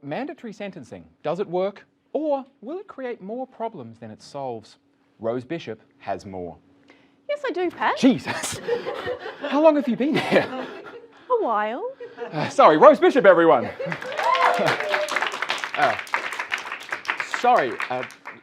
mandatory sentencing, does it work? Or will it create more problems than it solves? Rose Bishop has more. Yes, I do, Pat. Jesus! How long have you been here? A while. Sorry, Rose Bishop, everyone!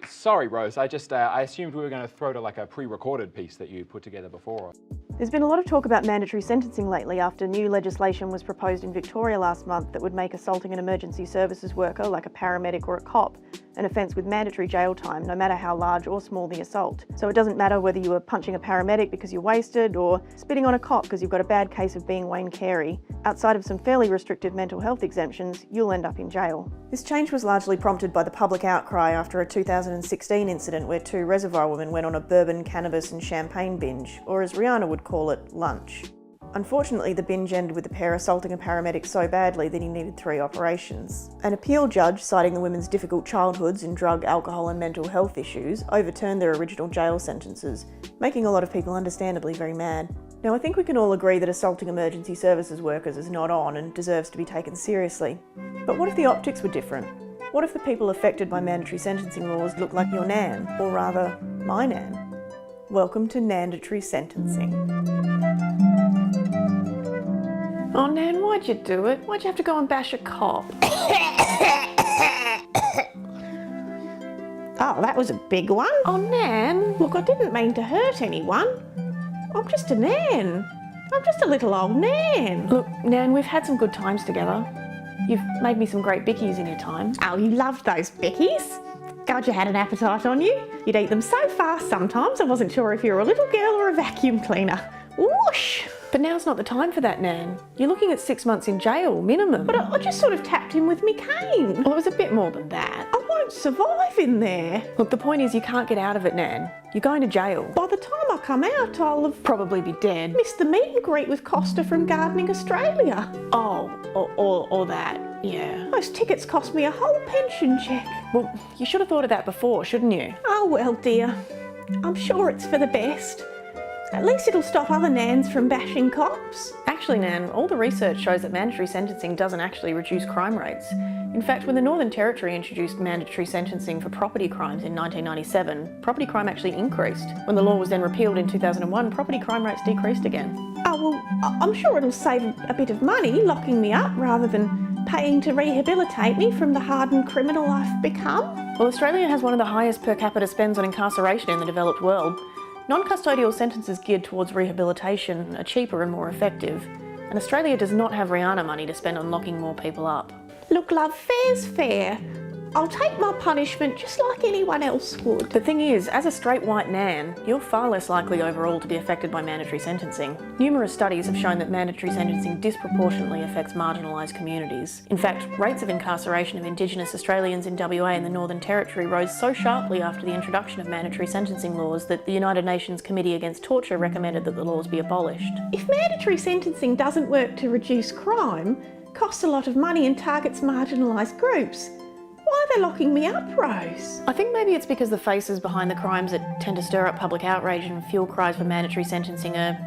Sorry, Rose. I assumed we were going to throw to like a pre-recorded piece that you put together before. There's been a lot of talk about mandatory sentencing lately after new legislation was proposed in Victoria last month that would make assaulting an emergency services worker, like a paramedic or a cop, an offence with mandatory jail time, no matter how large or small the assault. So it doesn't matter whether you were punching a paramedic because you're wasted or spitting on a cop because you've got a bad case of being Wayne Carey. Outside of some fairly restrictive mental health exemptions, you'll end up in jail. This change was largely prompted by the public outcry after a 2016 incident where two reservoir women went on a bourbon, cannabis and champagne binge, or as Rihanna would call it, lunch. Unfortunately, the binge ended with the pair assaulting a paramedic so badly that he needed 3 operations. An appeal judge, citing the women's difficult childhoods and drug, alcohol and mental health issues, overturned their original jail sentences, making a lot of people understandably very mad. Now, I think we can all agree that assaulting emergency services workers is not on and deserves to be taken seriously. But what if the optics were different? What if the people affected by mandatory sentencing laws look like your nan, or rather, my nan? Welcome to mandatory sentencing. Oh, Nan, why'd you do it? Why'd you have to go and bash a cop? Oh, that was a big one. Oh, Nan. Look, I didn't mean to hurt anyone. I'm just a Nan. I'm just a little old Nan. Look, Nan, we've had some good times together. You've made me some great bickies in your time. Oh, you loved those bickies? God, you had an appetite on you. You'd eat them so fast sometimes I wasn't sure if you were a little girl or a vacuum cleaner. Whoosh! But now's not the time for that, Nan. You're looking at 6 months in jail, minimum. But I just sort of tapped him with me cane. Well, it was a bit more than that. I won't survive in there. Look, the point is you can't get out of it, Nan. You're going to jail. By the time I come out, I'll have Probably be dead. missed the meet and greet with Costa from Gardening Australia. Oh, or that, yeah. Those tickets cost me a whole pension cheque. Well, you should have thought of that before, shouldn't you? Oh well, dear. I'm sure it's for the best. At least it'll stop other Nans from bashing cops. Actually, Nan, all the research shows that mandatory sentencing doesn't actually reduce crime rates. In fact, when the Northern Territory introduced mandatory sentencing for property crimes in 1997, property crime actually increased. When the law was then repealed in 2001, property crime rates decreased again. Oh well, I'm sure it'll save a bit of money locking me up rather than paying to rehabilitate me from the hardened criminal I've become. Well, Australia has one of the highest per capita spends on incarceration in the developed world. Non-custodial sentences geared towards rehabilitation are cheaper and more effective, and Australia does not have Rihanna money to spend on locking more people up. Look, love, fair's fair. I'll take my punishment just like anyone else would. The thing is, as a straight white Nan, you're far less likely overall to be affected by mandatory sentencing. Numerous studies have shown that mandatory sentencing disproportionately affects marginalised communities. In fact, rates of incarceration of Indigenous Australians in WA and the Northern Territory rose so sharply after the introduction of mandatory sentencing laws that the United Nations Committee Against Torture recommended that the laws be abolished. If mandatory sentencing doesn't work to reduce crime, costs a lot of money and targets marginalised groups, why are they locking me up, Rose? I think maybe it's because the faces behind the crimes that tend to stir up public outrage and fuel cries for mandatory sentencing are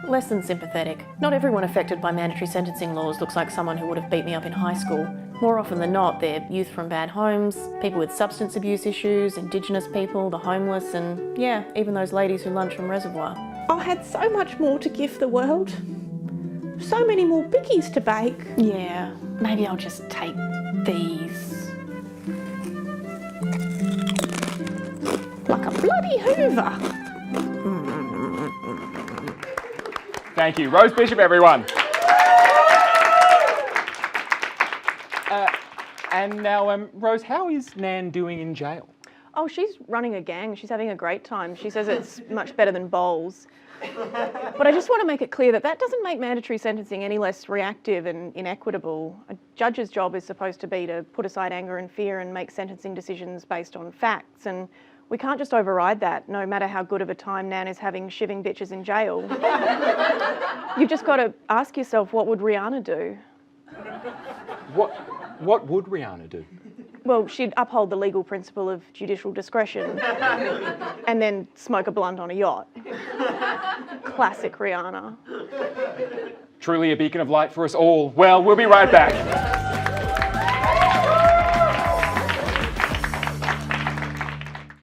less than sympathetic. Not everyone affected by mandatory sentencing laws looks like someone who would have beat me up in high school. More often than not, they're youth from bad homes, people with substance abuse issues, Indigenous people, the homeless, and yeah, even those ladies who lunch from Reservoir. I had so much more to give the world. So many more bickies to bake. Yeah, maybe I'll just take these. Like a bloody Hoover. Thank you. Rose Bishop, everyone. And now, Rose, how is Nan doing in jail? Oh, she's running a gang. She's having a great time. She says it's much better than bowls. But I just want to make it clear that that doesn't make mandatory sentencing any less reactive and inequitable. A judge's job is supposed to be to put aside anger and fear and make sentencing decisions based on facts. And we can't just override that, no matter how good of a time Nan is having shivving bitches in jail. You've just got to ask yourself, what would Rihanna do? What would Rihanna do? Well, she'd uphold the legal principle of judicial discretion and then smoke a blunt on a yacht. Classic Rihanna. Truly a beacon of light for us all. Well, we'll be right back.